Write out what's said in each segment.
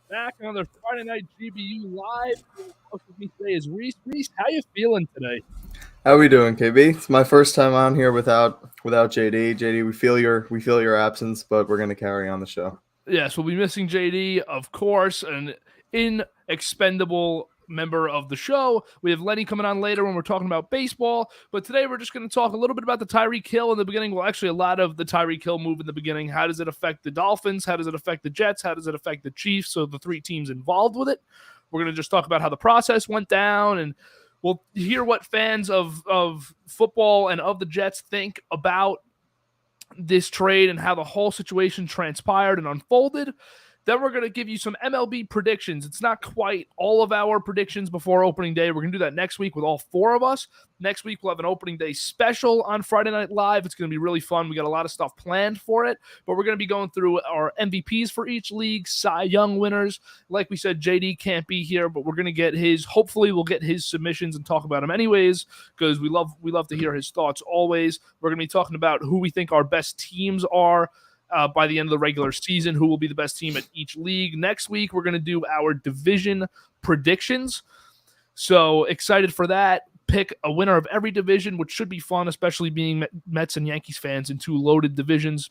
Back on the Friday Night GBU Live. With me today is Reese. Reese, how you feeling today? How we doing, KB? It's my first time on here without JD. JD, we feel your absence, but we're gonna carry on the show. Yes, we'll be missing JD, of course, an inexpendable member of the show. We have Lenny coming on later when we're talking about baseball, but today we're just going to talk a little bit about the Tyreek Hill in the beginning. Well, actually, a lot of the Tyreek Hill move in the beginning. How does it affect the Dolphins? How does it affect the Jets? How does it affect the Chiefs? So the three teams involved with it. We're going to just talk about how the process went down, and we'll hear what fans of football and of the Jets think about this trade and how the whole situation transpired and unfolded. Then we're going to give you some MLB predictions. It's not quite all of our predictions before opening day. We're going to do that next week with all four of us. Next week, we'll have an opening day special on Friday Night Live. It's going to be really fun. We got a lot of stuff planned for it, but we're going to be going through our MVPs for each league, Cy Young winners. Like we said, JD can't be here, but we're going to get his, hopefully we'll get his submissions and talk about him anyways, because we love to hear his thoughts always. We're going to be talking about who we think our best teams are by the end of the regular season, who will be the best team at each league. Next week, we're going to do our division predictions. So excited for that. Pick a winner of every division, which should be fun, especially being Mets and Yankees fans in two loaded divisions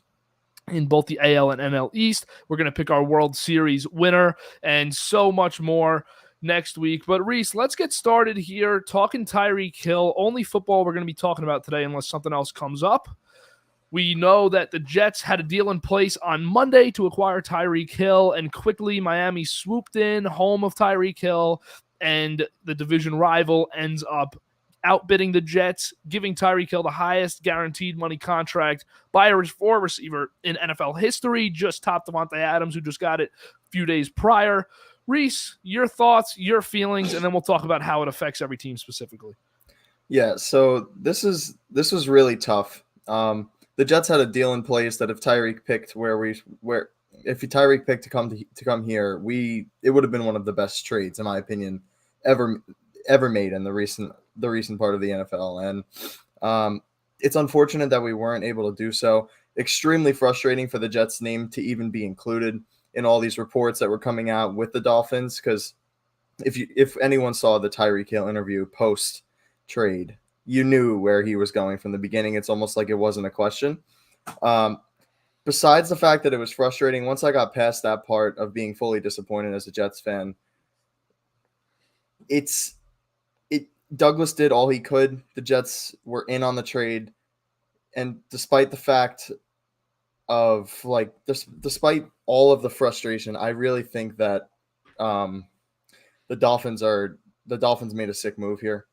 in both the AL and NL East. We're going to pick our World Series winner and so much more next week. But Reese, let's get started here talking Tyreek Hill. Only football we're going to be talking about today unless something else comes up. We know that the Jets had a deal in place on Monday to acquire Tyreek Hill, and quickly Miami swooped in, home of Tyreek Hill, and the division rival ends up outbidding the Jets, giving Tyreek Hill the highest guaranteed money contract by a receiver in NFL history, just topped Devontae Adams, who just got it a few days prior. Reese, your thoughts, your feelings, and then we'll talk about how it affects every team specifically. Yeah, so this was really tough. The Jets had a deal in place that if Tyreek picked to come here, it would have been one of the best trades, in my opinion, ever made in the recent part of the NFL. And it's unfortunate that we weren't able to do so. Extremely frustrating for the Jets' name to even be included in all these reports that were coming out with the Dolphins, because if anyone saw the Tyreek Hill interview post trade, you knew where he was going from the beginning. It's almost like it wasn't a question. Besides the fact that it was frustrating, once I got past that part of being fully disappointed as a Jets fan, Douglas did all he could. The Jets were in on the trade, and despite the fact of despite all of the frustration, I really think that the Dolphins made a sick move here.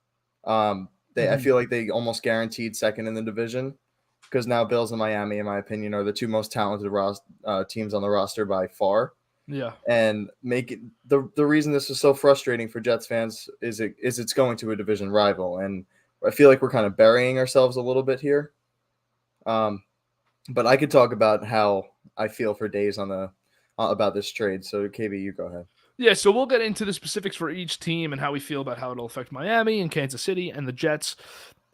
I feel like they almost guaranteed second in the division, because now Bills and Miami, in my opinion, are the two most talented teams on the roster by far. Yeah. And make it the reason this is so frustrating for Jets fans is it's going to a division rival, and I feel like we're kind of burying ourselves a little bit here. But I could talk about how I feel for days about this trade. So KB, you go ahead. Yeah, so we'll get into the specifics for each team and how we feel about how it'll affect Miami and Kansas City and the Jets.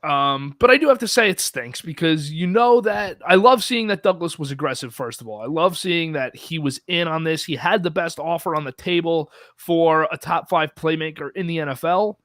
But I do have to say it stinks, because you know that I love seeing that Douglas was aggressive, first of all. I love seeing that he was in on this. He had the best offer on the table for a top 5 playmaker in the NFL.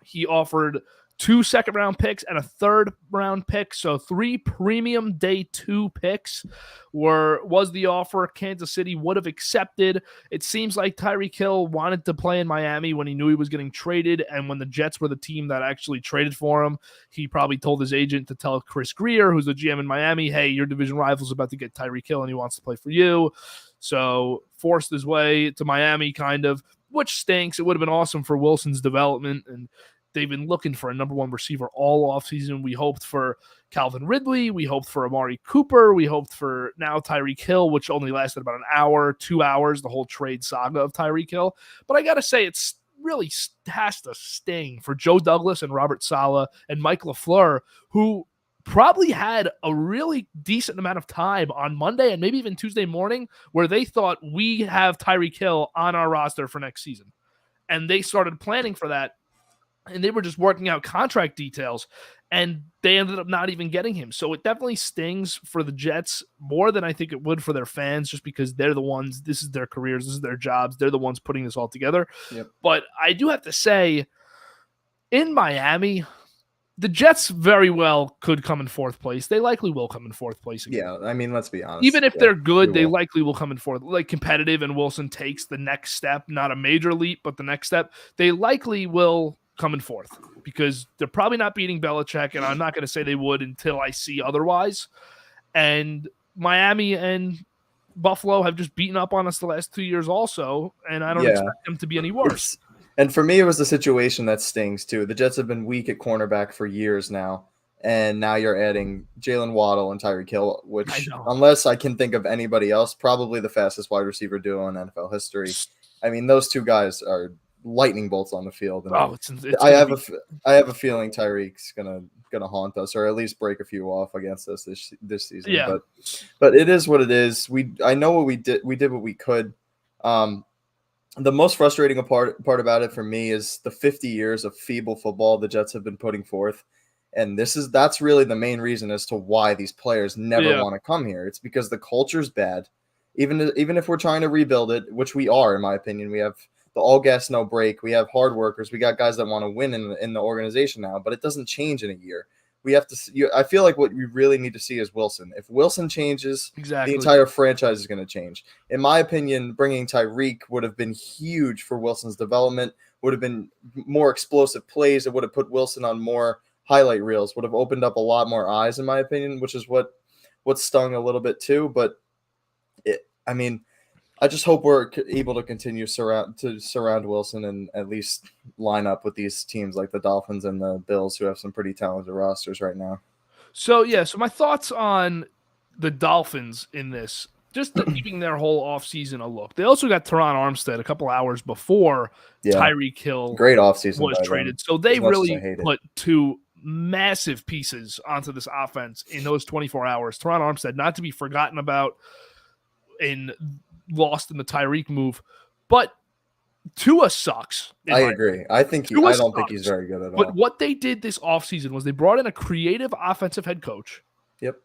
He offered 2 second-round picks and a third-round pick, so 3 premium day 2 picks was the offer Kansas City would have accepted. It seems like Tyreek Hill wanted to play in Miami when he knew he was getting traded, and when the Jets were the team that actually traded for him, he probably told his agent to tell Chris Greer, who's the GM in Miami, hey, your division rival's about to get Tyreek Hill and he wants to play for you. So forced his way to Miami, kind of, which stinks. It would have been awesome for Wilson's development, and they've been looking for a number 1 receiver all offseason. We hoped for Calvin Ridley. We hoped for Amari Cooper. We hoped for now Tyreek Hill, which only lasted about an hour, 2 hours, the whole trade saga of Tyreek Hill. But I got to say, it's really has to sting for Joe Douglas and Robert Saleh and Mike LaFleur, who probably had a really decent amount of time on Monday and maybe even Tuesday morning where they thought we have Tyreek Hill on our roster for next season. And they started planning for that and they were just working out contract details, and they ended up not even getting him. So it definitely stings for the Jets more than I think it would for their fans, just because they're the ones, this is their careers, this is their jobs, they're the ones putting this all together. Yep. But I do have to say, in Miami, the Jets very well could come in fourth place. They likely will come in fourth place again. Yeah, I mean, let's be honest. Even if they're good, they will. likely will come in fourth. Like competitive, and Wilson takes the next step, not a major leap, but the next step. They likely will come in fourth because they're probably not beating Belichick, and I'm not going to say they would until I see otherwise. And Miami and Buffalo have just beaten up on us the last 2 years also, and I don't expect them to be any worse. And for me, it was the situation that stings too. The Jets have been weak at cornerback for years now, and now you're adding Jalen Waddle and Tyreek Hill, which, unless I can think of anybody else, probably the fastest wide receiver duo in NFL history. I mean, those two guys are lightning bolts on the field. And I have a feeling Tyreek's gonna haunt us, or at least break a few off against us this season. Yeah. But it is what it is. I know what we did. We did what we could. The most frustrating part about it for me is the 50 years of feeble football the Jets have been putting forth. And that's really the main reason as to why these players never want to come here. It's because the culture's bad. Even if we're trying to rebuild it, which we are, in my opinion, we have the all gas, no break. We have hard workers. We got guys that want to win in the organization now, but it doesn't change in a year. We have to. I feel like what we really need to see is Wilson. If Wilson changes, the entire franchise is going to change. In my opinion, bringing Tyreek would have been huge for Wilson's development. Would have been more explosive plays. It would have put Wilson on more highlight reels. Would have opened up a lot more eyes, in my opinion, which is what stung a little bit too. But I just hope we're able to continue surround Wilson and at least line up with these teams like the Dolphins and the Bills, who have some pretty talented rosters right now. So my thoughts on the Dolphins in this, just keeping their whole offseason a look. They also got Teron Armstead a couple hours before Tyreek Hill great offseason was traded. So they really put two massive pieces onto this offense in those 24 hours. Teron Armstead, not to be forgotten about lost in the Tyreek move, but Tua sucks. I agree. I don't think he's very good at all. But what they did this offseason was they brought in a creative offensive head coach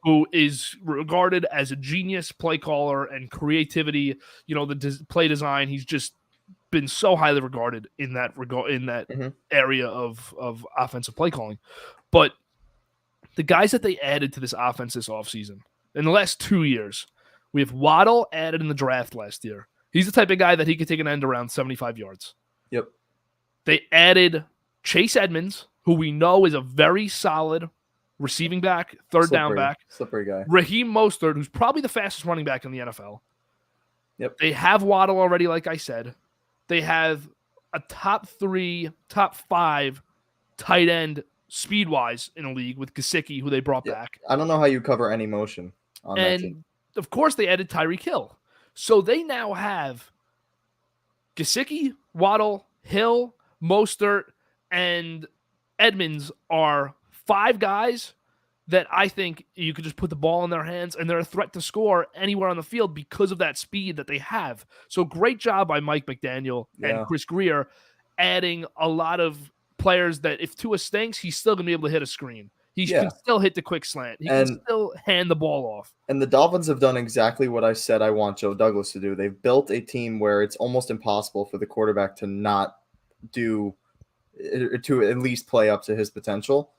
who is regarded as a genius play caller and creativity, the play design. He's just been so highly regarded in that area of offensive play calling. But the guys that they added to this offense this offseason in the last 2 years, we have Waddle added in the draft last year. He's the type of guy that he could take an end around 75 yards. Yep. They added Chase Edmonds, who we know is a very solid receiving back, down back. Slippery guy. Raheem Mostert, who's probably the fastest running back in the NFL. Yep. They have Waddle already, like I said. They have a top 3, top 5 tight end speed-wise in the league with Gesicki, who they brought back. I don't know how you cover any motion on that team. Of course, they added Tyreek Hill. So they now have Gesicki, Waddle, Hill, Mostert, and Edmonds are 5 guys that I think you could just put the ball in their hands, and they're a threat to score anywhere on the field because of that speed that they have. So great job by Mike McDaniel and Chris Grier adding a lot of players that if Tua stinks, he's still going to be able to hit a screen. He can still hit the quick slant. He can still hand the ball off. And the Dolphins have done exactly what I said I want Joe Douglas to do. They've built a team where it's almost impossible for the quarterback to not to at least play up to his potential.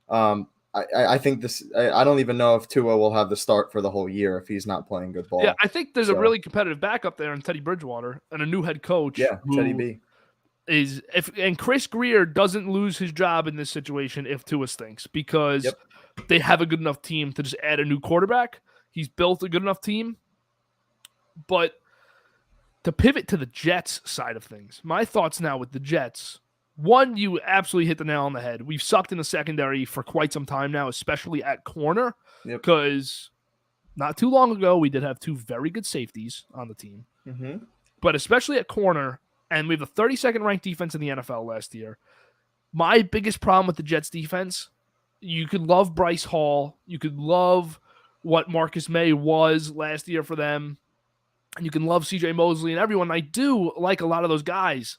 I think this. I don't even know if Tua will have the start for the whole year if he's not playing good ball. Yeah, I think there's a really competitive backup there in Teddy Bridgewater and a new head coach. Yeah, Teddy B. And Chris Grier doesn't lose his job in this situation if Tua stinks because they have a good enough team to just add a new quarterback. He's built a good enough team. But to pivot to the Jets side of things, my thoughts now with the Jets, one, you absolutely hit the nail on the head. We've sucked in the secondary for quite some time now, especially at corner, because not too long ago we did have 2 very good safeties on the team. Mm-hmm. But especially at corner, and we have the 32nd ranked defense in the NFL last year. My biggest problem with the Jets defense, you could love Bryce Hall. You could love what Marcus May was last year for them. And you can love CJ Mosley and everyone. I do like a lot of those guys,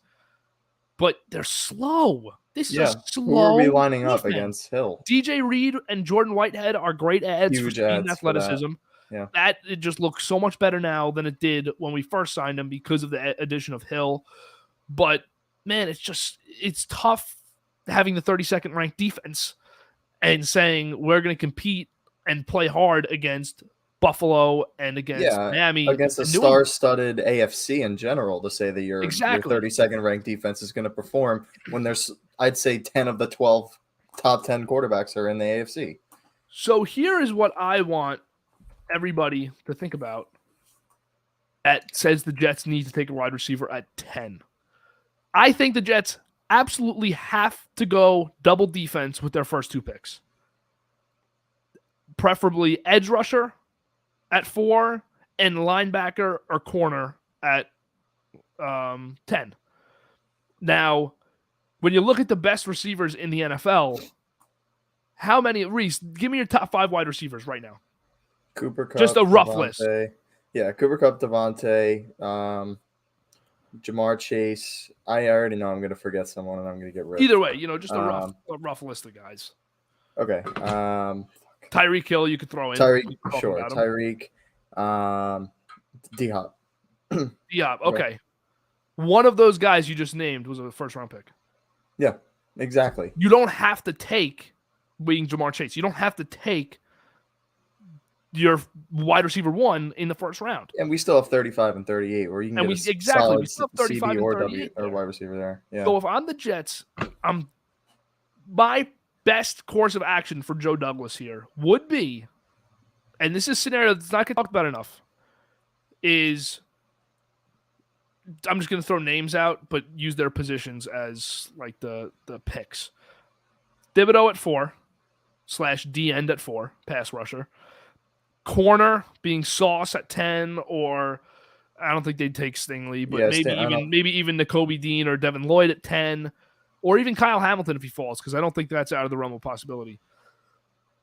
but they're slow. This is Yeah. a slow Who are we lining up defense. against Hill? DJ Reed and Jordan Whitehead are great ads for Huge speed and ads for that. athleticism. Yeah. That it just looks so much better now than it did when we first signed him because of the addition of Hill. But man, it's tough having the 32nd ranked defense and saying we're going to compete and play hard against Buffalo and against Miami. Against a star-studded AFC in general, to say that your 32nd ranked defense is going to perform when there's, I'd say, 10 of the 12 top 10 quarterbacks are in the AFC. So here is what I want everybody to think about. That says the Jets need to take a wide receiver at 10. I think the Jets absolutely have to go double defense with their first 2 picks. Preferably edge rusher at 4 and linebacker or corner at 10. Now, when you look at the best receivers in the NFL, how many, Reese, give me your top 5 wide receivers right now. Cooper Kupp, just a rough list. Yeah, Cooper Kupp, Devontae, Jamar Chase. I already know I'm going to forget someone and I'm going to get rid. Either way, just a rough list of guys. Okay. Tyreek Hill, you could throw in. Tyreek, sure. Tyreek, D-Hop. D-Hop, okay. Right. One of those guys you just named was a first-round pick. Yeah, exactly. You don't have to take being Jamar Chase. You don't have to take your wide receiver 1 in the first round. And we still have 35 and 38, where you can we still have 35 and 38 or wide receiver there. Yeah. So if I'm the Jets, my best course of action for Joe Douglas here would be, and this is a scenario that's not going to talk about enough, is I'm just going to throw names out, but use their positions as like the picks. Thibodeau at 4 / D end at 4, pass rusher. Corner being Sauce at 10, or I don't think they'd take Stingley, but maybe even Nakobe Dean or Devin Lloyd at 10, or even Kyle Hamilton if he falls, because I don't think that's out of the realm of possibility.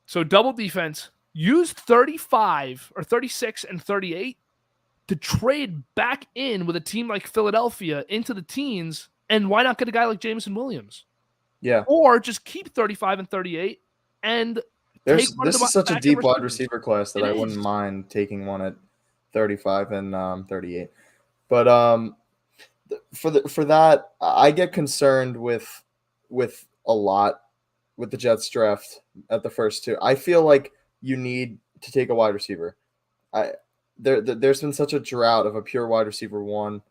So double defense, use 35 or 36 and 38 to trade back in with a team like Philadelphia into the teens, and why not get a guy like Jameson Williams? Yeah. Or just keep 35 and 38 and this is such a deep wide receiver class that I wouldn't mind taking one at 35 and 38. But for that, I get concerned with a lot with the Jets draft at the first 2. I feel like you need to take a wide receiver. There's been such a drought of a pure wide receiver 1.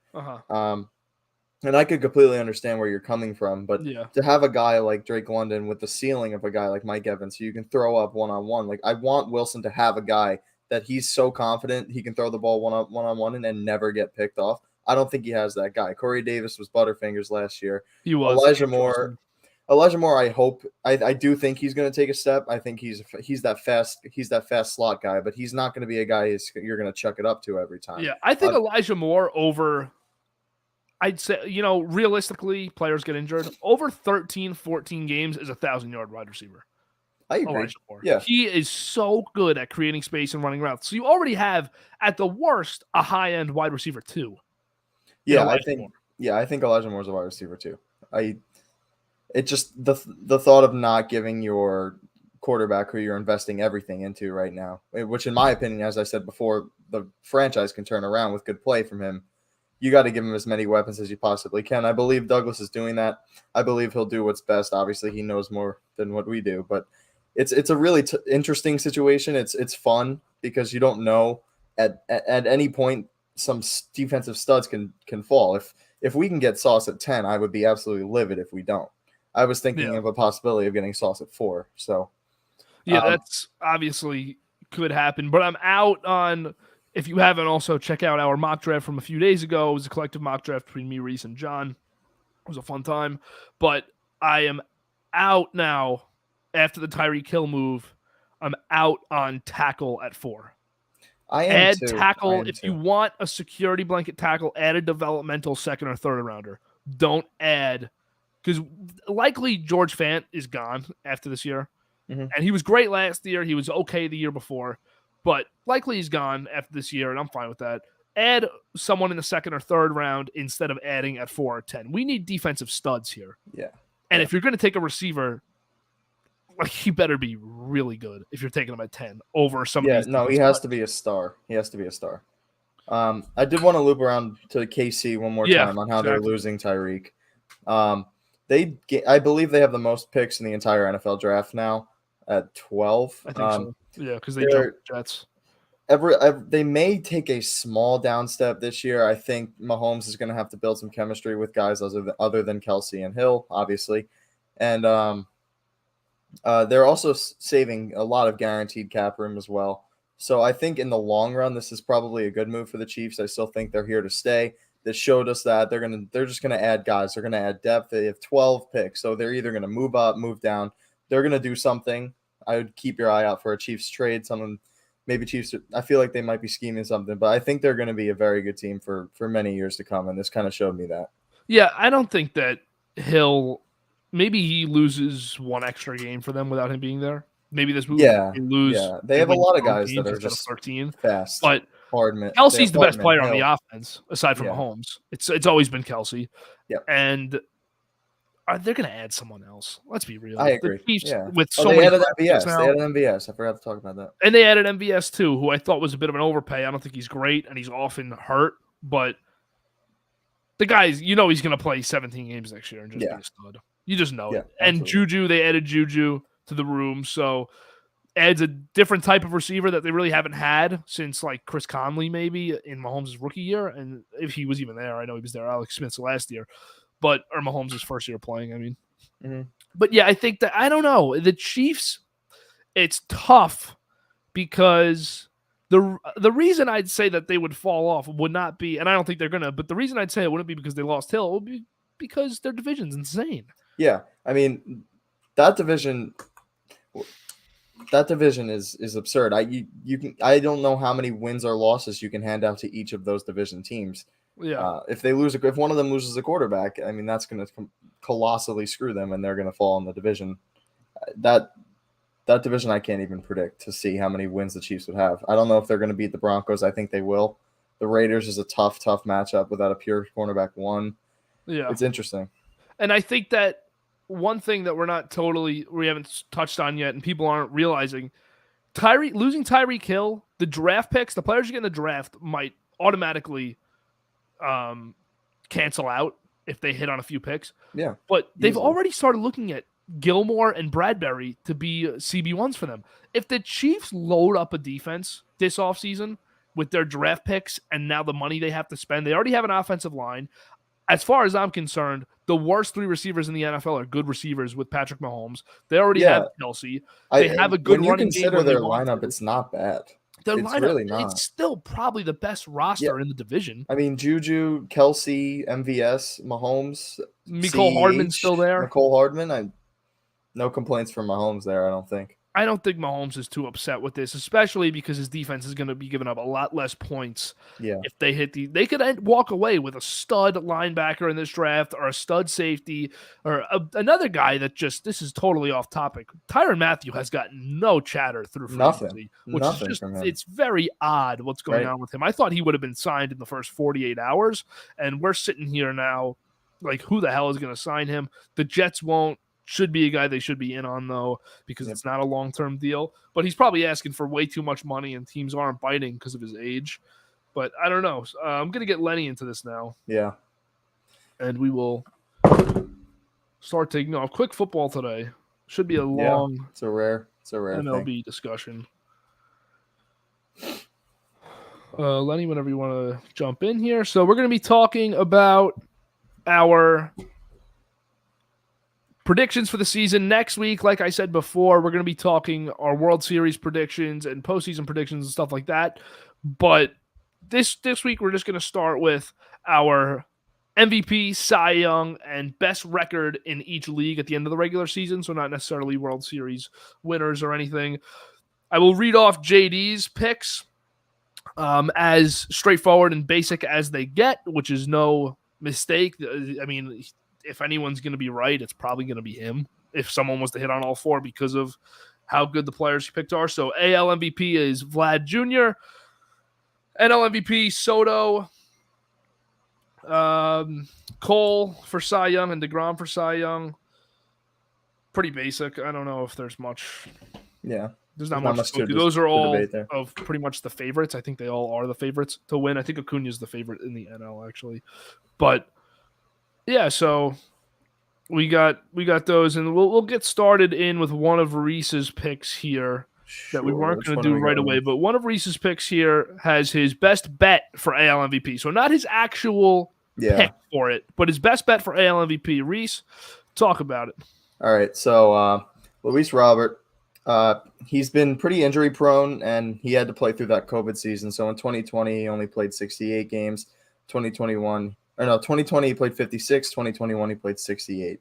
And I could completely understand where you're coming from, but to have a guy like Drake London with the ceiling of a guy like Mike Evans, who you can throw up one-on-one, like I want Wilson to have a guy that he's so confident he can throw the ball one-on-one and then never get picked off. I don't think he has that guy. Corey Davis was Butterfingers last year. He was. Elijah Moore, I do think he's going to take a step. I think he's that fast slot guy, but he's not going to be a guy you're going to chuck it up to every time. Yeah, I think Elijah Moore over, I'd say, realistically, players get injured. Over 13, 14 games is a 1,000-yard wide receiver. I agree. Yeah. He is so good at creating space and running routes. So you already have, at the worst, a high-end wide receiver 2. Yeah, I think Elijah Moore's a wide receiver 2. It just the thought of not giving your quarterback who you're investing everything into right now, which in my opinion, as I said before, the franchise can turn around with good play from him. You got to give him as many weapons as you possibly can. I believe Douglas is doing that. I believe he'll do what's best. Obviously, he knows more than what we do, but it's a really interesting situation. It's fun because you don't know at any point some defensive studs can fall. If we can get Sauce at 10, I would be absolutely livid if we don't. I was thinking of a possibility of getting Sauce at 4. So that's obviously could happen, but I'm out on. If you haven't, also check out our mock draft from a few days ago. It was a collective mock draft between me, Reese, and John. It was a fun time. But I am out now after the Tyreek Hill move. I'm out on tackle at 4. Add tackle. If you want a security blanket tackle, add a developmental second or third rounder. Don't add, because likely George Fant is gone after this year. Mm-hmm. And he was great last year. He was okay the year before. But likely he's gone after this year, and I'm fine with that. Add someone in the second or third round instead of adding at 4 or 10. We need defensive studs here. Yeah. And if you're going to take a receiver, like he better be really good if you're taking him at 10 over some of these. No, he has to be a star. He has to be a star. I did want to loop around to KC one more time on how they're losing Tyreek. I believe they have the most picks in the entire NFL draft now at 12. I think so. Yeah, because they jumped Jets. They may take a small down step this year. I think Mahomes is going to have to build some chemistry with guys other than Kelsey and Hill, obviously. And they're also saving a lot of guaranteed cap room as well. So I think in the long run, this is probably a good move for the Chiefs. I still think they're here to stay. This showed us that they're just gonna add guys. They're gonna add depth. They have 12 picks, so they're either gonna move up, move down. They're gonna do something. I would keep your eye out for a Chiefs trade. Maybe Chiefs. I feel like they might be scheming something, but I think they're gonna be a very good team for many years to come, and this kind of showed me that. Yeah, I don't think that Hill. Maybe he loses one extra game for them without him being there. Maybe this move they lose. Yeah, they have a lot of guys that are just 13, fast. But Kelsey's the best player on the offense aside from Mahomes. It's always been Kelsey. Yeah, and they're going to add someone else. Let's be real. I agree. The Chiefs, yeah. with so they many added MVS. They added MVS. I forgot to talk about that. And they added MVS too, who I thought was a bit of an overpay. I don't think he's great, and he's often hurt. But the guy's, he's going to play 17 games next year and just be a stud. You just know it. And Juju, they added Juju to the room, so adds a different type of receiver that they really haven't had since like Chris Conley maybe in Mahomes' rookie year, and if he was even there. I know he was there Alex Smith's last year, or Mahomes' first year playing. I mean, But yeah, I think that I don't know the Chiefs. It's tough because the reason I'd say that they would fall off would not be, and I don't think they're gonna. But the reason I'd say it wouldn't be because they lost Hill. It would be because their division's insane. Yeah, I mean that division is absurd. I don't know how many wins or losses you can hand out to each of those division teams. Yeah, if one of them loses a quarterback, I mean that's going to colossally screw them, and they're going to fall in the division. That division I can't even predict to see how many wins the Chiefs would have. I don't know if they're going to beat the Broncos. I think they will. The Raiders is a tough matchup without a pure cornerback one. Yeah, it's interesting. And I think that one thing that we haven't touched on yet, and people aren't realizing, losing Tyreek Hill, the draft picks, the players you get in the draft might automatically cancel out if they hit on a few picks. Yeah. But they've already started looking at Gilmore and Bradbury to be CB1s for them. If the Chiefs load up a defense this offseason with their draft picks and now the money they have to spend, they already have an offensive line. As far as I'm concerned, the worst three receivers in the NFL are good receivers with Patrick Mahomes. They already have Kelsey. They have a good running game. When you consider their lineup, it's not bad. Their lineup, really not. It's still probably the best roster in the division. I mean, Juju, Kelsey, MVS, Mahomes. Mecole Hardman's still there. Mecole Hardman. No complaints from Mahomes there, I don't think. I don't think Mahomes is too upset with this, especially because his defense is going to be giving up a lot less points. Yeah. If they they could walk away with a stud linebacker in this draft or a stud safety or another guy that this is totally off topic. Tyrann Mathieu has gotten no chatter through free agency, which is just, it's very odd what's going on with him. I thought he would have been signed in the first 48 hours, and we're sitting here now like, who the hell is going to sign him? The Jets won't. Should be a guy they should be in on, though, because it's not a long-term deal. But he's probably asking for way too much money, and teams aren't biting because of his age. But I don't know. I'm going to get Lenny into this now. Yeah. And we will start taking off. Quick football today. Should be a long It's a rare MLB discussion. Lenny, whenever you want to jump in here. So we're going to be talking about our predictions for the season next week. Like I said before, we're going to be talking our World Series predictions and postseason predictions and stuff like that. But this week, we're just going to start with our MVP, Cy Young, and best record in each league at the end of the regular season. So not necessarily World Series winners or anything. I will read off JD's picks as straightforward and basic as they get, which is no mistake. I mean, if anyone's going to be right, it's probably going to be him if someone was to hit on all four because of how good the players he picked are. So AL MVP is Vlad Jr., NL MVP Soto, Cole for Cy Young, and DeGrom for Cy Young. pretty basic. I don't know if there's much. Yeah. There's not much to go through. Those are all of pretty much the favorites. I think they all are the favorites to win. I think Acuna is the favorite in the NL, actually. But, yeah, so we got those, and we'll get started in with one of Reese's picks here that we weren't going to do right away. But one of Reese's picks here has his best bet for AL MVP. So not his actual pick for it, but his best bet for AL MVP. Reese, talk about it. All right, so Luis Robert, he's been pretty injury prone, and he had to play through that COVID season. So in 2020, he only played 68 games. 2020 he played 56. 2021 he played 68.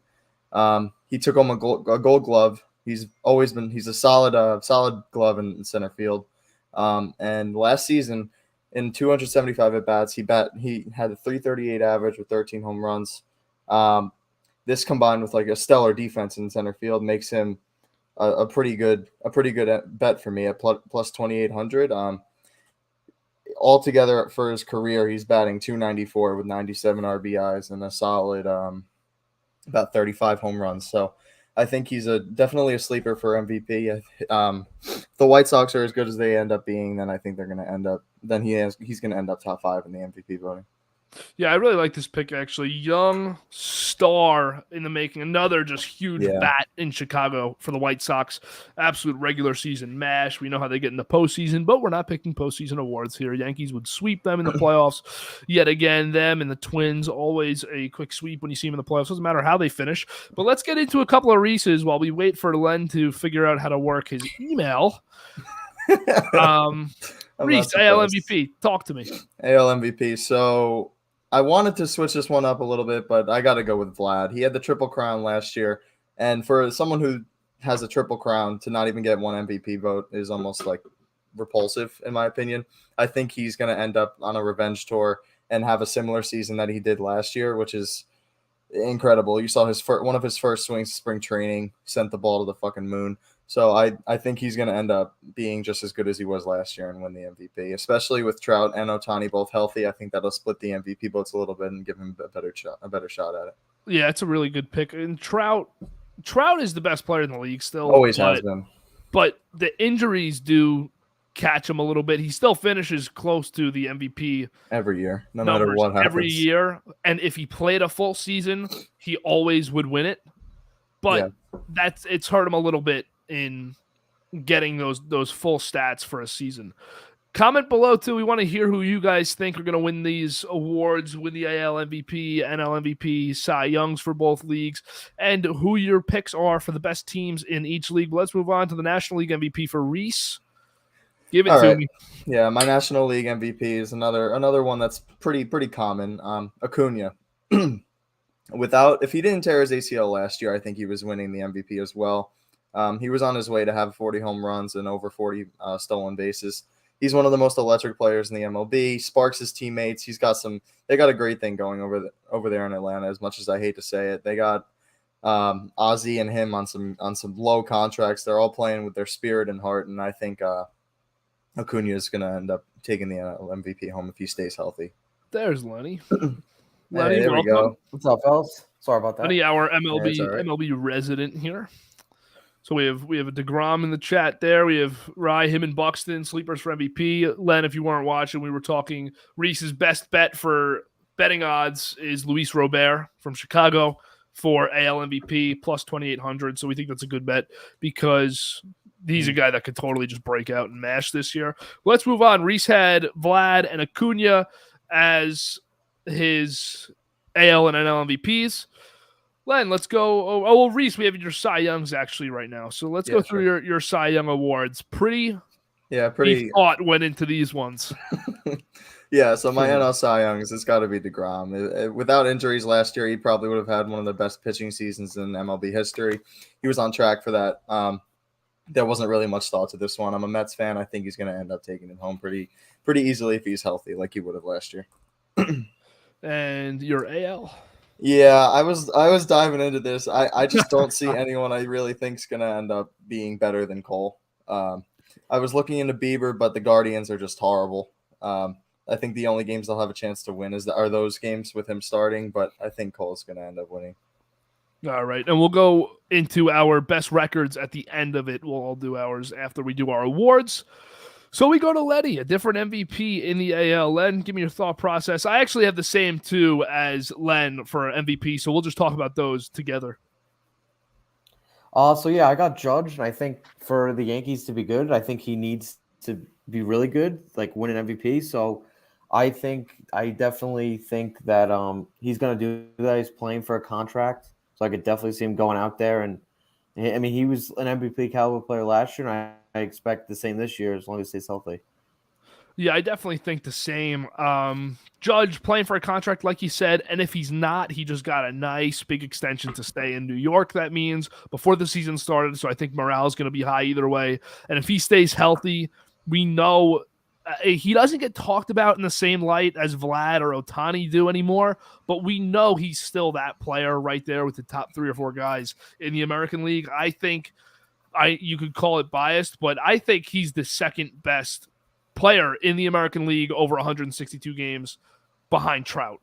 He took home a gold glove. He's a solid glove in center field. And last season, in 275 at bats, he had a 338 average with 13 home runs. This combined with like a stellar defense in center field makes him a pretty good bet for me at plus 2,800. Altogether for his career, he's batting 294 with 97 RBIs and a solid about 35 home runs. So I think he's definitely a sleeper for MVP. The White Sox are as good as they end up being, then I think they're going to end up. Then he's going to end up top 5 in the MVP voting. Yeah, I really like this pick, actually. Young star in the making. Another just huge bat in Chicago for the White Sox. Absolute regular season mash. We know how they get in the postseason, but we're not picking postseason awards here. Yankees would sweep them in the playoffs. Yet again, them and the Twins, always a quick sweep when you see them in the playoffs. Doesn't matter how they finish. But let's get into a couple of Reese's while we wait for Len to figure out how to work his email. Reese, AL MVP, talk to me. AL MVP. So I wanted to switch this one up a little bit, but I got to go with Vlad. He had the Triple Crown last year, and for someone who has a Triple Crown to not even get one MVP vote is almost like repulsive, in my opinion. I think he's going to end up on a revenge tour and have a similar season that he did last year, which is incredible. You saw one of his first swings spring training, sent the ball to the fucking moon. So I think he's going to end up being just as good as he was last year and win the MVP, especially with Trout and Ohtani both healthy. I think that'll split the MVP votes a little bit and give him a better shot at it. Yeah, it's a really good pick. And Trout is the best player in the league still. Always has been. But the injuries do catch him a little bit. He still finishes close to the MVP every year, no matter what happens. Every year. And if he played a full season, he always would win it. But it's hurt him a little bit in getting those full stats for a season. Comment below too. We want to hear who you guys think are going to win these awards, win the AL MVP, NL MVP, Cy Youngs for both leagues, and who your picks are for the best teams in each league. Let's move on to the National League MVP for Reese. Give it to me. Yeah, my National League MVP is another one that's pretty common. Acuna. If he didn't tear his ACL last year, I think he was winning the MVP as well. He was on his way to have 40 home runs and over 40 stolen bases. He's one of the most electric players in the MLB. Sparks his teammates. They got a great thing going over there in Atlanta. As much as I hate to say it, they got Ozzy and him on some low contracts. They're all playing with their spirit and heart, and I think Acuna is going to end up taking the MVP home if he stays healthy. There's Lenny. Lenny, there we go. What's up, fellas? Sorry about that. Lenny, our MLB resident here. So we have a DeGrom in the chat there. We have Rye, him and Buxton, sleepers for MVP. Len, if you weren't watching, we were talking Reese's best bet for betting odds is Luis Robert from Chicago for AL MVP plus 2,800. So we think that's a good bet because he's a guy that could totally just break out and mash this year. Let's move on. Reese had Vlad and Acuna as his AL and NL MVPs. Len, let's go. Oh, well, Reese, we have your Cy Youngs actually right now. So let's go through your Cy Young awards. Pretty thought went into these ones. So my NL Cy Youngs, it's got to be DeGrom. Without injuries last year, he probably would have had one of the best pitching seasons in MLB history. He was on track for that. There wasn't really much thought to this one. I'm a Mets fan. I think he's going to end up taking it home pretty easily if he's healthy, like he would have last year. And your AL? Yeah, I was diving into this. I just don't see anyone I really think is going to end up being better than Cole. I was looking into Bieber, but the Guardians are just horrible. I think the only games they'll have a chance to win are those games with him starting, but I think Cole's going to end up winning. All right, and we'll go into our best records at the end of it. We'll all do ours after we do our awards. So we go to Letty, a different MVP in the AL. Len, give me your thought process. I actually have the same too as Len for MVP, so we'll just talk about those together. So yeah, I got Judge, and I think for the Yankees to be good, I think he needs to be really good, like win an MVP. So I definitely think that he's gonna do that. He's playing for a contract, so I could definitely see him going out there. And I mean, he was an MVP caliber player last year, and I expect the same this year as long as he stays healthy. Yeah, I definitely think the same. Judge playing for a contract, like you said, and if he's not, he just got a nice big extension to stay in New York. That means before the season started, so I think morale is going to be high either way. And if he stays healthy, we know he doesn't get talked about in the same light as Vlad or Ohtani do anymore, but we know he's still that player right there with the top 3 or 4 guys in the American League. I think you could call it biased, but I think he's the second best player in the American League over 162 games behind Trout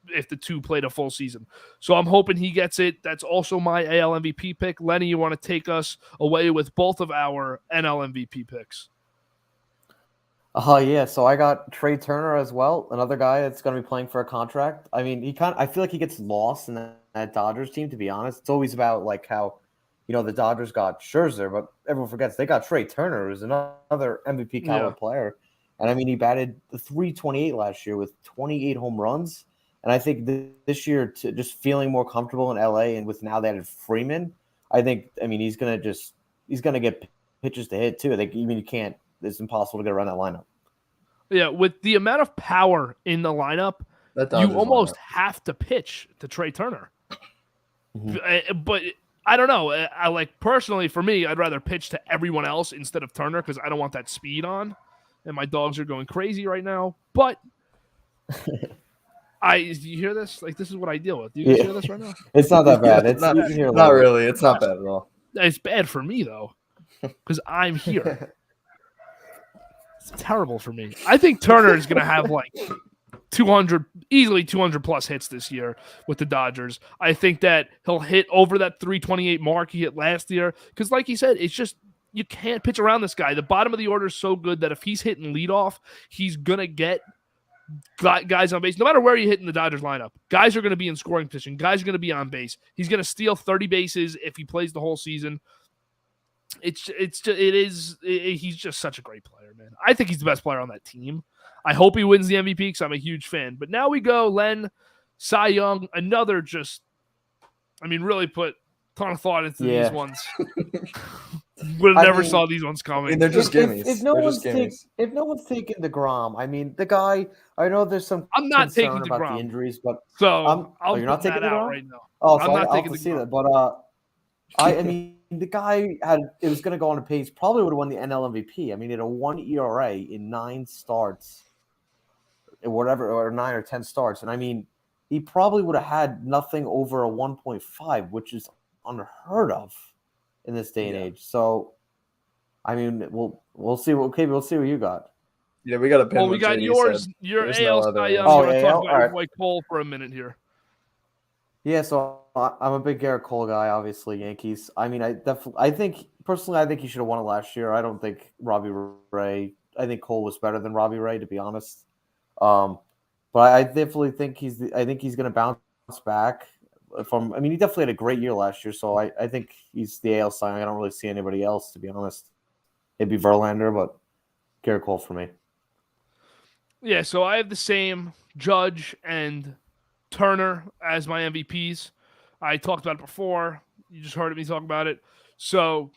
if the two played a full season. So I'm hoping he gets it. That's also my AL MVP pick. Lenny, you want to take us away with both of our NL MVP picks? Yeah, so I got Trea Turner as well, another guy that's going to be playing for a contract. I mean, I feel like he gets lost in that Dodgers team, to be honest. It's always about like how, the Dodgers got Scherzer, but everyone forgets they got Trea Turner, who's another MVP caliber player. And I mean, he batted .328 last year with 28 home runs. And I think this year, just feeling more comfortable in LA and with now they added Freeman, he's going to get pitches to hit too. It's impossible to get around that lineup. Yeah, with the amount of power in the lineup, you almost have to pitch to Trea Turner. Mm-hmm. But I don't know. I like personally for me, I'd rather pitch to everyone else instead of Turner because I don't want that speed on. And my dogs are going crazy right now. But do you hear this? Like, this is what I deal with. Do you guys hear this right now? It's not that bad. It's not really. It's not bad at all. It's bad for me though, because I'm here. It's terrible for me. I think Turner is going to have like 200 plus hits this year with the Dodgers. I think that he'll hit over that 328 mark he hit last year. Because like he said, it's just, you can't pitch around this guy. The bottom of the order is so good that if he's hitting leadoff, he's going to get guys on base. No matter where you hit in the Dodgers lineup, guys are going to be in scoring position. Guys are going to be on base. He's going to steal 30 bases if he plays the whole season. He's just such a great player, man. I think he's the best player on that team. I hope he wins the MVP because I'm a huge fan. But now we go, Len, Cy Young, another really put a ton of thought into these ones. Would have never saw these ones coming. They're just gimmies. If no one's taking DeGrom, the guy, I know there's some I'm not taking about DeGrom. the injuries, but I'll you're not taking DeGrom right now. Oh, so I'm not taking DeGrom. See that, but the guy it was going to go on a pace, probably would have won the NL MVP. I mean, he had a 1 ERA in 9 starts, or 9 or 10 starts. And I mean, he probably would have had nothing over a 1.5, which is unheard of in this day and age. So, I mean, we'll see. We'll see what you got. Yeah, we got a pin. Well, we got yours. Your AL Cy Young. Oh, talk about your White Cole for a minute here. Yeah, so I'm a big Garrett Cole guy, obviously, Yankees. I mean, I think he should have won it last year. I don't think Robbie Ray. I think Cole was better than Robbie Ray, to be honest. But I definitely think he's going to bounce back. He definitely had a great year last year, so I think he's the AL Cy Young. I don't really see anybody else, to be honest. It'd be Verlander, but Garrett Cole for me. Yeah, so I have the same Judge and Turner as my MVPs. I talked about it before. You just heard me talk about it. So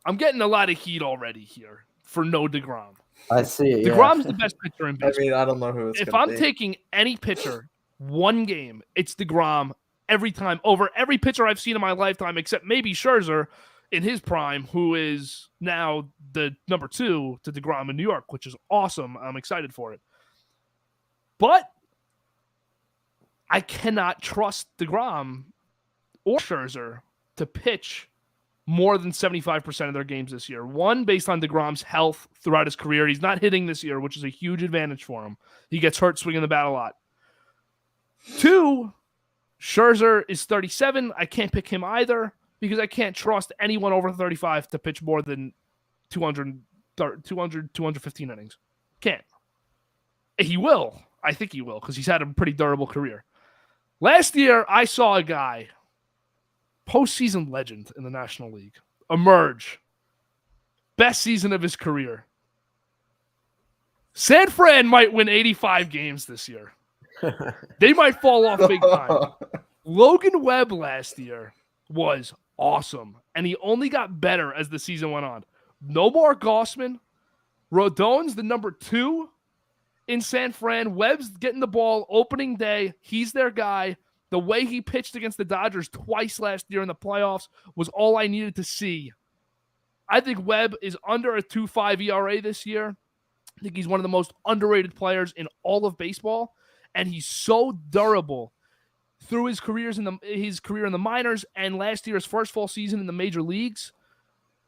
I'm getting a lot of heat already here for no DeGrom. I see it. DeGrom's the best pitcher in baseball. I mean, I don't know who it's If I'm taking any pitcher one game, it's DeGrom every time over every pitcher I've seen in my lifetime, except maybe Scherzer in his prime, who is now the number 2 to DeGrom in New York, which is awesome. I'm excited for it. But I cannot trust DeGrom or Scherzer to pitch more than 75% of their games this year. One, based on DeGrom's health throughout his career. He's not hitting this year, which is a huge advantage for him. He gets hurt swinging the bat a lot. 2, Scherzer is 37. I can't pick him either because I can't trust anyone over 35 to pitch more than 215 innings. Can't. He will. I think he will because he's had a pretty durable career. Last year, I saw a guy, postseason legend in the National League, emerge. Best season of his career. San Fran might win 85 games this year. They might fall off big time. Logan Webb last year was awesome, and he only got better as the season went on. No more Gossman. Rodon's the number 2 in San Fran. Webb's getting the ball opening day. He's their guy. The way he pitched against the Dodgers twice last year in the playoffs was all I needed to see. I think Webb is under a 2.5 ERA this year. I think he's one of the most underrated players in all of baseball, and he's so durable through his career in the minors and last year's first full season in the major leagues.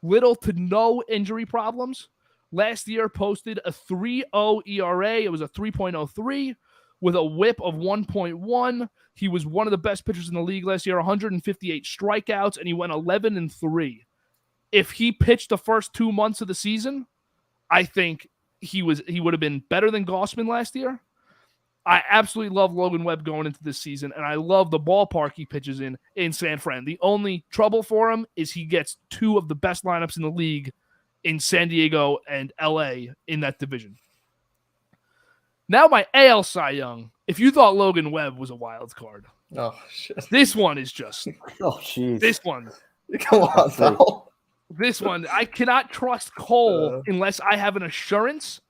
Little to no injury problems. Last year posted a 3.0 ERA. It was a 3.03 with a whip of 1.1. He was one of the best pitchers in the league last year, 158 strikeouts, and he went 11-3. If he pitched the first 2 months of the season, I think he would have been better than Gossman last year. I absolutely love Logan Webb going into this season, and I love the ballpark he pitches in San Fran. The only trouble for him is he gets 2 of the best lineups in the league in San Diego and LA in that division. Now my AL Cy Young. If you thought Logan Webb was a wild card, Oh shit! this one is just. Oh jeez. This one. Come on, Phil. This one, I cannot trust Cole unless I have an assurance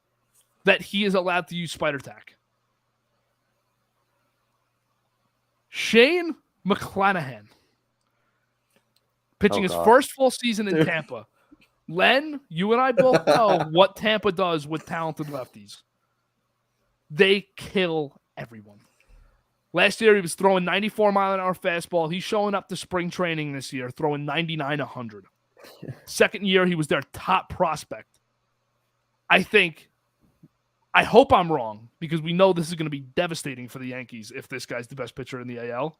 that he is allowed to use Spider Tack. Shane McClanahan, pitching his first full season in Tampa. Len, you and I both know what Tampa does with talented lefties. They kill everyone. Last year, he was throwing 94-mile-an-hour fastball. He's showing up to spring training this year, throwing 99-100. Second year, he was their top prospect. I hope I'm wrong because we know this is going to be devastating for the Yankees if this guy's the best pitcher in the AL.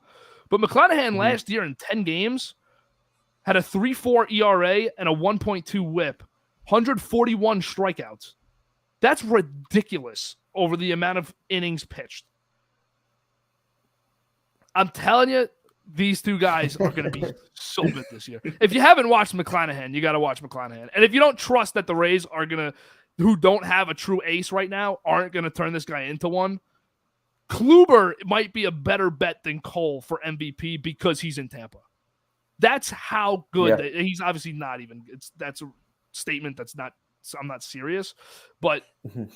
But McClanahan last year in 10 games had a 3.4 ERA and a 1.2 whip, 141 strikeouts. That's ridiculous over the amount of innings pitched. I'm telling you, these two guys are going to be so good this year. If you haven't watched McClanahan, you got to watch McClanahan. And if you don't trust that the Rays are going to, who don't have a true ace right now, aren't going to turn this guy into one, Kluber might be a better bet than Cole for MVP because he's in Tampa. That's how good. Yeah. He's obviously not even. That's a statement that's not. I'm not serious, but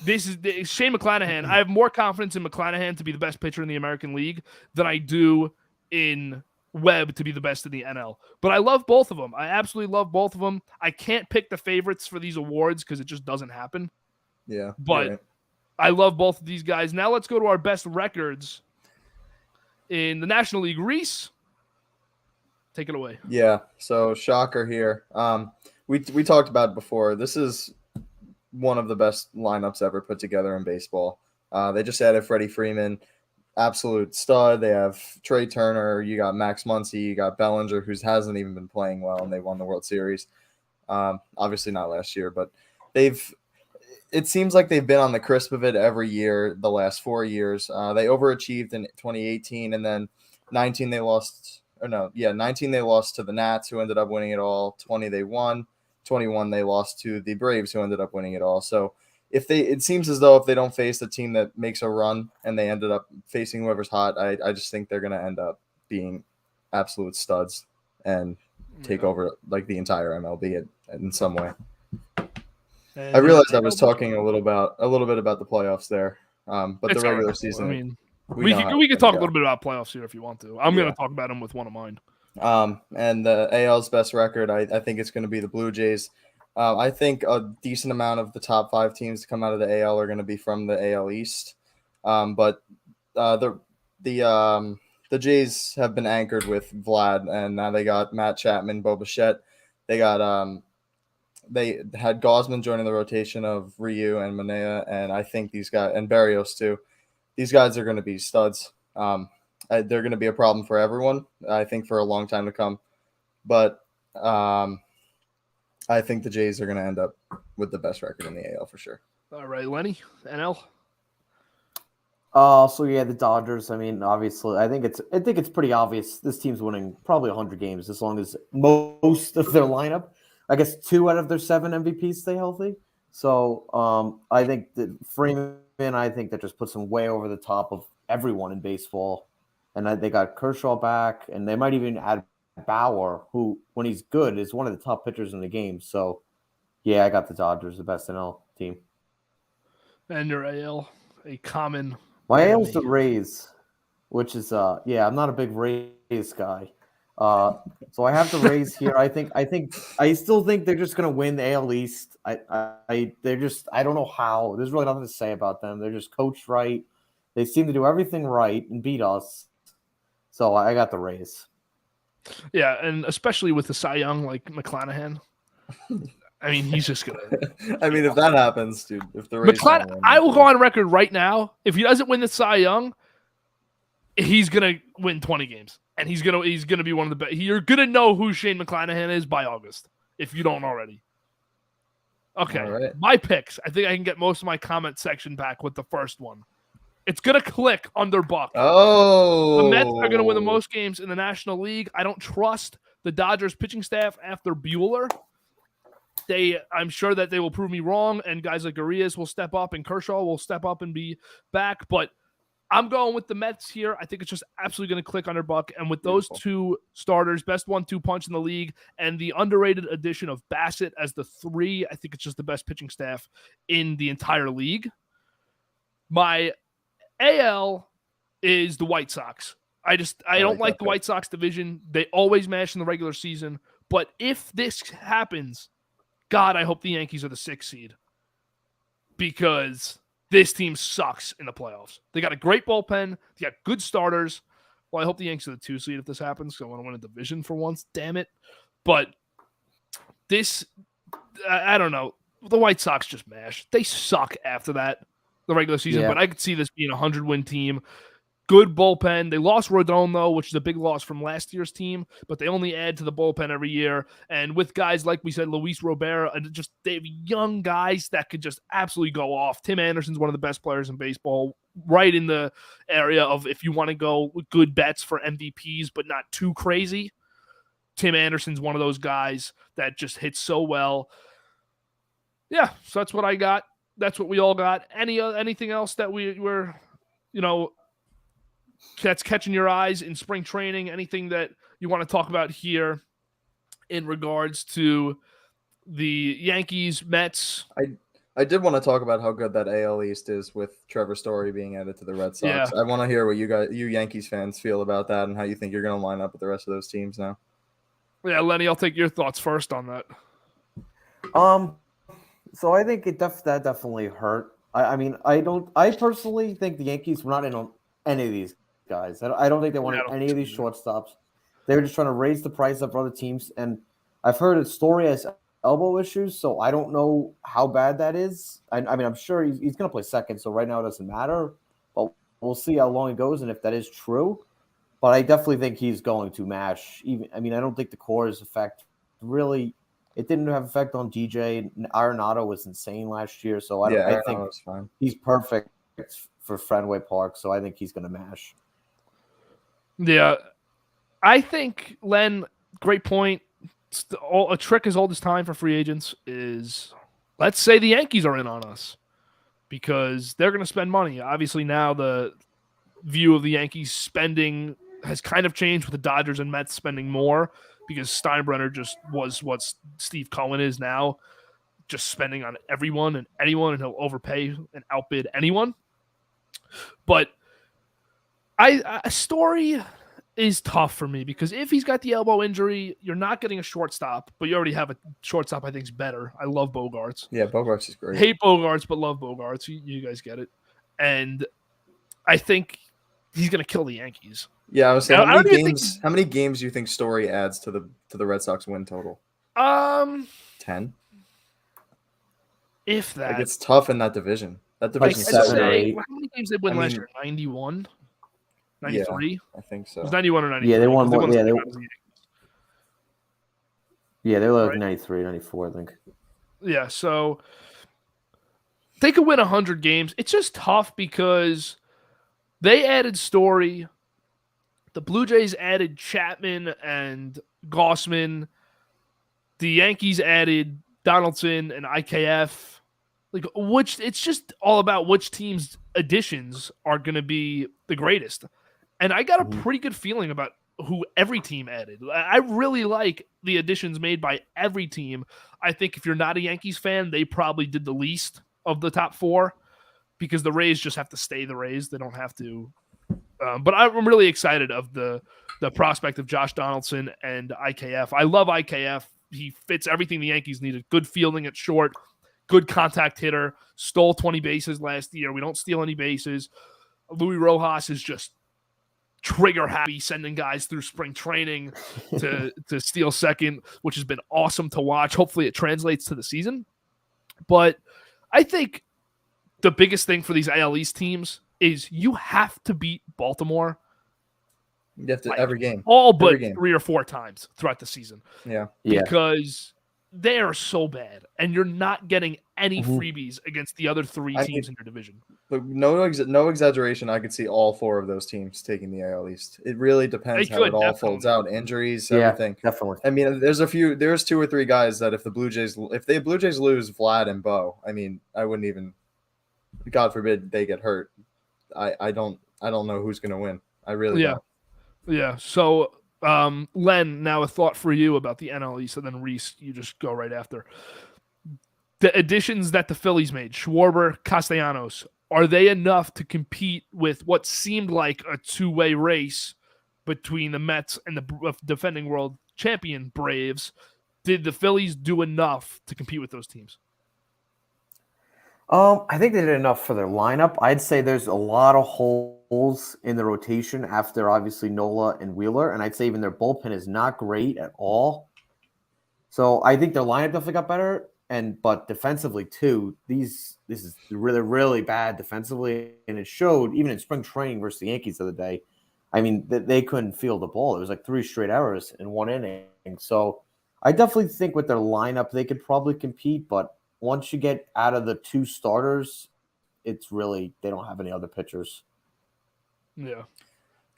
this is Shane McClanahan. I have more confidence in McClanahan to be the best pitcher in the American League than I do in Webb to be the best in the NL. But I love both of them. I absolutely love both of them. I can't pick the favorites for these awards because it just doesn't happen. Yeah, but right. I love both of these guys. Now let's go to our best records in the National League. Reese, take it away. Yeah, so shocker here. We talked about it before. This is one of the best lineups ever put together in baseball. They just added Freddie Freeman, absolute stud. They have Trea Turner. You got Max Muncy. You got Bellinger, who hasn't even been playing well, and they won the World Series. Obviously not last year, but it seems like they've been on the crisp of it every year the last 4 years. They overachieved in 2018, and then 19 they lost. 19 they lost to the Nats, who ended up winning it all. 20 they won. 21 they lost to the Braves, who ended up winning it all. So it seems as though if they don't face a team that makes a run and they ended up facing whoever's hot, I just think they're going to end up being absolute studs and take over like the entire MLB in some way. And I realized I was talking a little bit about the playoffs there, but the regular season. I mean, we can talk a little bit about playoffs here if you want to. I'm going to talk about them with one of mine. And the AL's best record, I think it's going to be the Blue Jays. I think a decent amount of the top 5 teams to come out of the AL are going to be from the AL East. But the Jays have been anchored with Vlad, and now they got Matt Chapman, Bo Bichette. They had Gausman joining the rotation of Ryu and Manea, and I think these guys, and Barrios too, these guys are going to be studs. they're going to be a problem for everyone, I think, for a long time to come. But I think the Jays are going to end up with the best record in the AL for sure. All right, Lenny, NL. So yeah, the Dodgers. I mean, obviously, I think it's pretty obvious this team's winning probably 100 games as long as most of their lineup, I guess 2 out of their 7 MVPs stay healthy. So I think that Freeman, I think that just puts them way over the top of everyone in baseball. And they got Kershaw back, and they might even add Bauer, who, when he's good, is one of the top pitchers in the game. So yeah, I got the Dodgers, the best NL team. And your AL, a common. My AL's the Rays, which is I'm not a big Rays guy. So I have the Rays here. I still think they're just gonna win the AL East. I don't know how. There's really nothing to say about them. They're just coached right. They seem to do everything right and beat us. So I got the Rays. Yeah, and especially with the Cy Young like McClanahan. I mean, he's just gonna. I mean, if that happens, dude, if the Rays I will go on record right now. If he doesn't win the Cy Young, he's gonna win 20 games, and he's gonna be one of the best. You're gonna know who Shane McClanahan is by August if you don't already. Okay, right. My picks. I think I can get most of my comment section back with the first one. It's gonna click under Buck. Oh, the Mets are gonna win the most games in the National League. I don't trust the Dodgers pitching staff after Buehler. I'm sure that they will prove me wrong, and guys like Urias will step up, and Kershaw will step up and be back. But I'm going with the Mets here. I think it's just absolutely going to click under Buck. And with those 2 starters, best 1-2 punch in the league, and the underrated addition of Bassett as the 3, I think it's just the best pitching staff in the entire league. My AL is the White Sox. I don't like the White Sox division. They always mash in the regular season. But if this happens, God, I hope the Yankees are the 6th seed because this team sucks in the playoffs. They got a great bullpen. They got good starters. Well, I hope the Yankees are the 2 seed if this happens because I want to win a division for once. Damn it. But this, I don't know. The White Sox just mash. They suck after that, the regular season. But I could see this being a 100-win team. Good bullpen. They lost Rodon, though, which is a big loss from last year's team, but they only add to the bullpen every year. And with guys, like we said, Luis Robert, they have young guys that could just absolutely go off. Tim Anderson's one of the best players in baseball, right in the area of if you want to go with good bets for MVPs, but not too crazy. Tim Anderson's one of those guys that just hits so well. Yeah, so that's what I got. That's what we all got. Anything else that we were, that's catching your eyes in spring training? Anything that you want to talk about here in regards to the Yankees, Mets? I did want to talk about how good that AL East is with Trevor Story being added to the Red Sox. Yeah. I want to hear what you Yankees fans feel about that and how you think you're going to line up with the rest of those teams now. Yeah, Lenny, I'll take your thoughts first on that. So I think that definitely hurt. I personally think the Yankees were not in on any of these guys. I don't think they wanted any of these shortstops. They were just trying to raise the price up for other teams. And I've heard that Story has elbow issues, so I don't know how bad that is. I'm sure he's going to play second, so right now it doesn't matter. But we'll see how long it goes and if that is true. But I definitely think he's going to mash. I don't think the core's effect really – it didn't have effect on DJ. Arenado was insane last year, so I think he's perfect for Fenway Park, so I think he's going to mash. Yeah, I think, Len, great point. A trick as old as time for free agents is, let's say the Yankees are in on us because they're going to spend money. Obviously, now the view of the Yankees spending has kind of changed with the Dodgers and Mets spending more because Steinbrenner just was what Steve Cohen is now, just spending on everyone and anyone, and he'll overpay and outbid anyone. But a Story is tough for me because if he's got the elbow injury, you're not getting a shortstop, but you already have a shortstop I think is better. I love Bogarts. Yeah, Bogarts is great. Hate Bogarts, but love Bogarts. You guys get it. And I think he's going to kill the Yankees. Yeah, I was saying, how many games do you think Story adds to the Red Sox win total? 10. If that. Like, it's tough in that division. That division like 7 or 8. How many games they win last year? 91. 93? I think It was so. 91 or 93. Yeah, they won more. Yeah, they were like Right. 93, 94, I think. Yeah, so they could win 100 games. It's just tough because they added Story. The Blue Jays added Chapman and Gossman. The Yankees added Donaldson and IKF. It's just all about which team's additions are going to be the greatest. And I got a pretty good feeling about who every team added. I really like the additions made by every team. I think if you're not a Yankees fan, they probably did the least of the top four because the Rays just have to stay the Rays. They don't have to. But I'm really excited of the prospect of Josh Donaldson and IKF. I love IKF. He fits everything the Yankees needed. Good fielding at short, good contact hitter, stole 20 bases last year. We don't steal any bases. Louis Rojas is just trigger happy, sending guys through spring training to steal second, which has been awesome to watch. Hopefully it translates to the season. But I think the biggest thing for these AL East teams is you have to beat Baltimore. You have to every game. All but 3 or 4 times throughout the season. Yeah. Because they are so bad, and you're not getting any freebies against the other 3 teams in your division. But no exaggeration, I could see all 4 of those teams taking the AL East. It really depends how it all folds out. Injuries, everything. Definitely. I mean, there's 2 or 3 guys that if the Blue Jays lose Vlad and Bo, I mean, I wouldn't even, God forbid they get hurt. I don't know who's going to win. I really don't. Yeah. So, Len, now a thought for you about the NL East, and then Reese, you just go right after. The additions that the Phillies made, Schwarber, Castellanos, are they enough to compete with what seemed like a 2-way race between the Mets and the defending world champion Braves? Did the Phillies do enough to compete with those teams? I think they did enough for their lineup. I'd say there's a lot of holes in the rotation after obviously Nola and Wheeler, and I'd say even their bullpen is not great at all. So I think their lineup definitely got better, but defensively too, this is really, really bad defensively, and it showed even in spring training versus the Yankees the other day. I mean, they couldn't field the ball. It was like 3 straight errors in 1 inning. So I definitely think with their lineup, they could probably compete, but once you get out of the 2 starters, it's really they don't have any other pitchers. Yeah.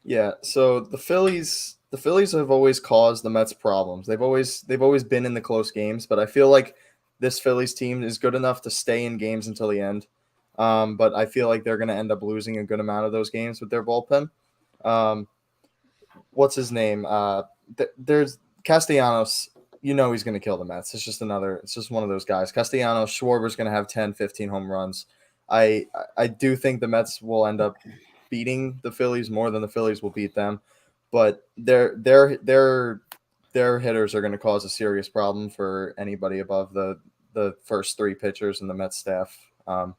Yeah. So the Phillies have always caused the Mets problems. They've always been in the close games, but I feel like this Phillies team is good enough to stay in games until the end. But I feel like they're going to end up losing a good amount of those games with their bullpen. What's his name? There's Castellanos. You know he's going to kill the Mets. It's just one of those guys. Castellanos, Schwarber's going to have 10, 15 home runs. I do think the Mets will end up beating the Phillies more than the Phillies will beat them, but their hitters are going to cause a serious problem for anybody above the first 3 pitchers in the Mets staff. I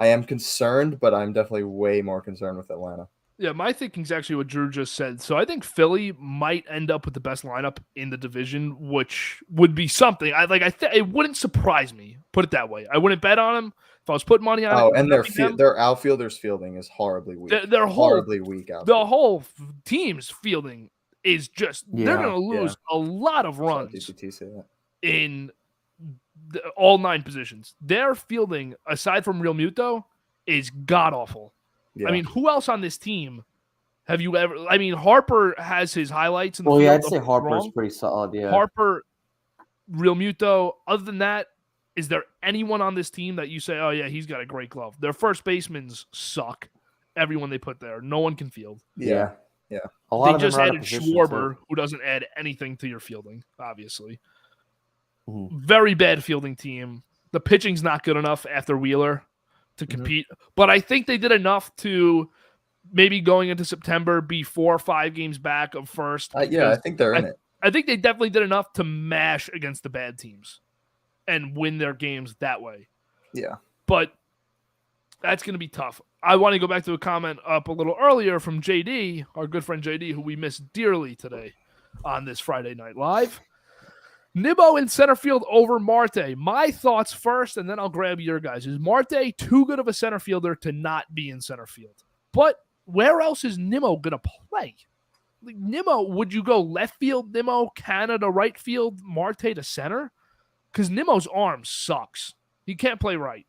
am concerned, but I'm definitely way more concerned with Atlanta. Yeah, my thinking is actually what Drew just said. So I think Philly might end up with the best lineup in the division, which would be something. It wouldn't surprise me. Put it that way. I wouldn't bet on them if I was putting money on it. Oh, and their outfielders fielding is horribly weak. Horribly weak outfield. The whole team's fielding is just they're going to lose a lot of runs in all 9 positions. Their fielding, aside from Real Muto, is god awful. Yeah. I mean, who else on this team have you ever? I mean, Harper has his highlights. In the field, I'd say Harper's pretty solid. Yeah, Harper, Real Muto. Other than that, is there anyone on this team that you say, "Oh yeah, he's got a great glove"? Their first basemans suck. Everyone they put there, no one can field. Yeah. A lot they of just them added Schwarber, who doesn't add anything to your fielding. Obviously, very bad fielding team. The pitching's not good enough after Wheeler to compete, but I think they did enough to maybe going into September be 4 or 5 games back of first. I think they're in it. I think they definitely did enough to mash against the bad teams and win their games that way. Yeah, but that's going to be tough. I want to go back to a comment up a little earlier from JD, our good friend JD, who we miss dearly today on this Friday Night Live. Nibbo in center field over Marte. My thoughts first, and then I'll grab your guys. Is Marte too good of a center fielder to not be in center field? But where else is Nimmo going to play? Like, Nimmo, would you go left field, Nimmo, Canada right field, Marte to center? Because Nimmo's arm sucks. He can't play right.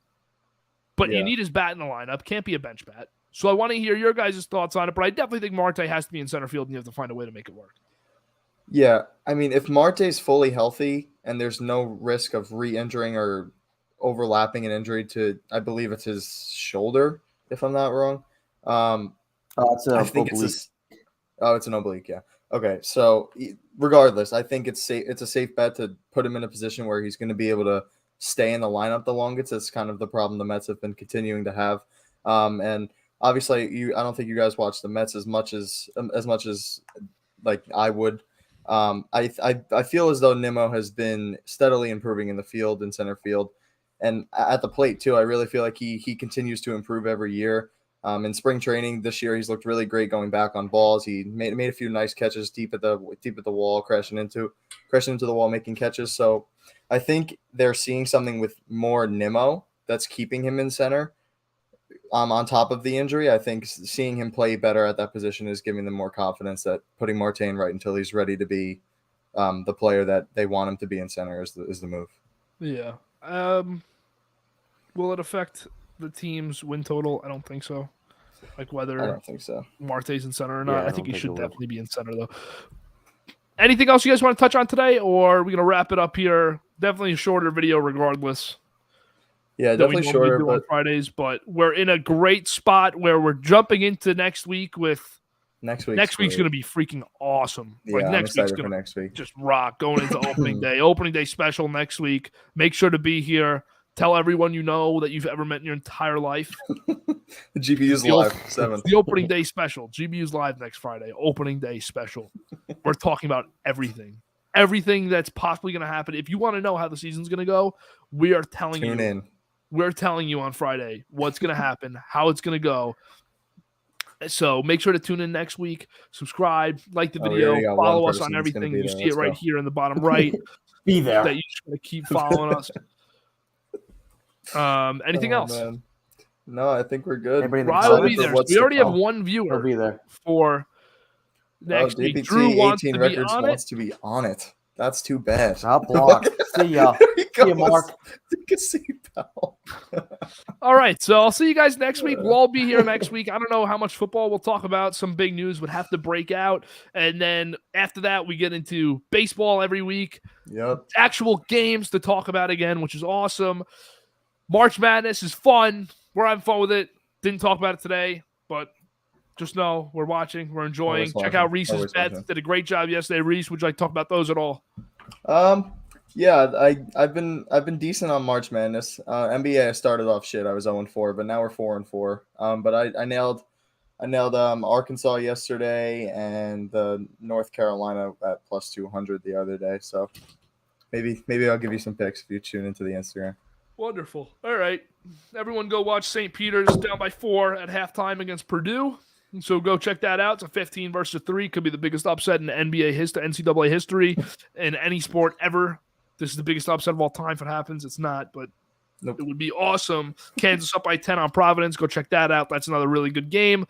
But you need his bat in the lineup. Can't be a bench bat. So I want to hear your guys' thoughts on it, but I definitely think Marte has to be in center field, and you have to find a way to make it work. Yeah, I mean, if Marte's fully healthy and there's no risk of re-injuring or overlapping an injury to, I believe it's his shoulder, if I'm not wrong. It's I think it's an oblique, yeah. Okay, so regardless, I think it's safe. It's a safe bet to put him in a position where he's going to be able to stay in the lineup the longest. That's kind of the problem the Mets have been continuing to have. And obviously, I don't think you guys watch the Mets as much as like I would. I feel as though Nimmo has been steadily improving in the field and center field, and at the plate too. I really feel like he continues to improve every year. In spring training this year, he's looked really great going back on balls. He made a few nice catches deep at the wall, crashing into the wall, making catches. So I think they're seeing something with more Nimmo that's keeping him in center. On top of the injury, I think seeing him play better at that position is giving them more confidence that putting Marte in right until he's ready to be the player that they want him to be in center is the move. Yeah. Will it affect the team's win total? I don't think so. Like whether I don't think so. Marte's in center or not. Yeah, I think he should it definitely be in center though. Anything else you guys want to touch on today, or are we gonna wrap it up here? Definitely a shorter video regardless. Yeah, definitely shorter. On Fridays, but we're in a great spot where we're jumping into next week with next week's going to be freaking awesome. Yeah, like next week's going to just rock. Going into opening day special next week. Make sure to be here. Tell everyone you know that you've ever met in your entire life. The GBU's live 7th. The opening day special. GBU's live next Friday. Opening day special. We're talking about everything. Everything that's possibly going to happen. If you want to know how the season's going to go, we are telling you. Tune in. We're telling you on Friday what's going to happen, how it's going to go. So make sure to tune in next week. Subscribe, like the video, follow us on everything. You see it right here in the bottom right. Be there. That you're just going to keep following us. Anything else? Man. No, I think we're good. Rye will be there. We already have one viewer be there for next week. DPT Drew wants to be on it. That's too bad. Not blocked. See ya. See ya, Mark. Take a seat, pal. All right, so I'll see you guys next week. We'll all be here next week. I don't know how much football we'll talk about. Some big news would have to break out. And then after that, we get into baseball every week. Yep. Actual games to talk about again, which is awesome. March Madness is fun. We're having fun with it. Didn't talk about it today, but just know we're watching. We're enjoying. Check out Reese's bets. Did a great job yesterday. Reese, would you like to talk about those at all? Yeah, I've been decent on March Madness. NBA I started off shit. I was 0-4, but now we're 4-4. But I nailed Arkansas yesterday and North Carolina at plus 200 the other day. So maybe I'll give you some picks if you tune into the Instagram. Wonderful. All right, everyone, go watch St. Peter's down by 4 at halftime against Purdue. So go check that out. It's a 15 versus 3. Could be the biggest upset in NCAA history in any sport ever. This is the biggest upset of all time. If it happens, it's not, but It would be awesome. Kansas up by 10 on Providence. Go check that out. That's another really good game.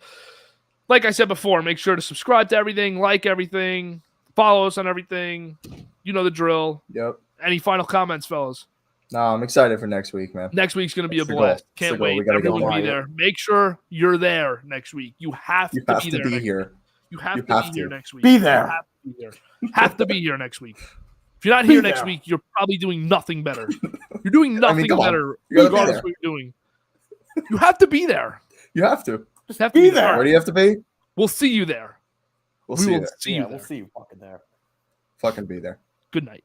Like I said before, make sure to subscribe to everything, like everything, follow us on everything. You know the drill. Yep. Any final comments, fellas? No, I'm excited for next week, man. Next week's going to be a blast. Can't wait. Everyone be there. Make sure you're there next week. You have to be there. You have to be here next week. Be there. You have to be here next week. If you're not here next week, you're probably doing nothing better. You're doing nothing better regardless of what you're doing. You have to be there. You have to. Just have to be there. Where do you have to be? We'll see you there. We'll see you there. We'll see you fucking there. Fucking be there. Good night.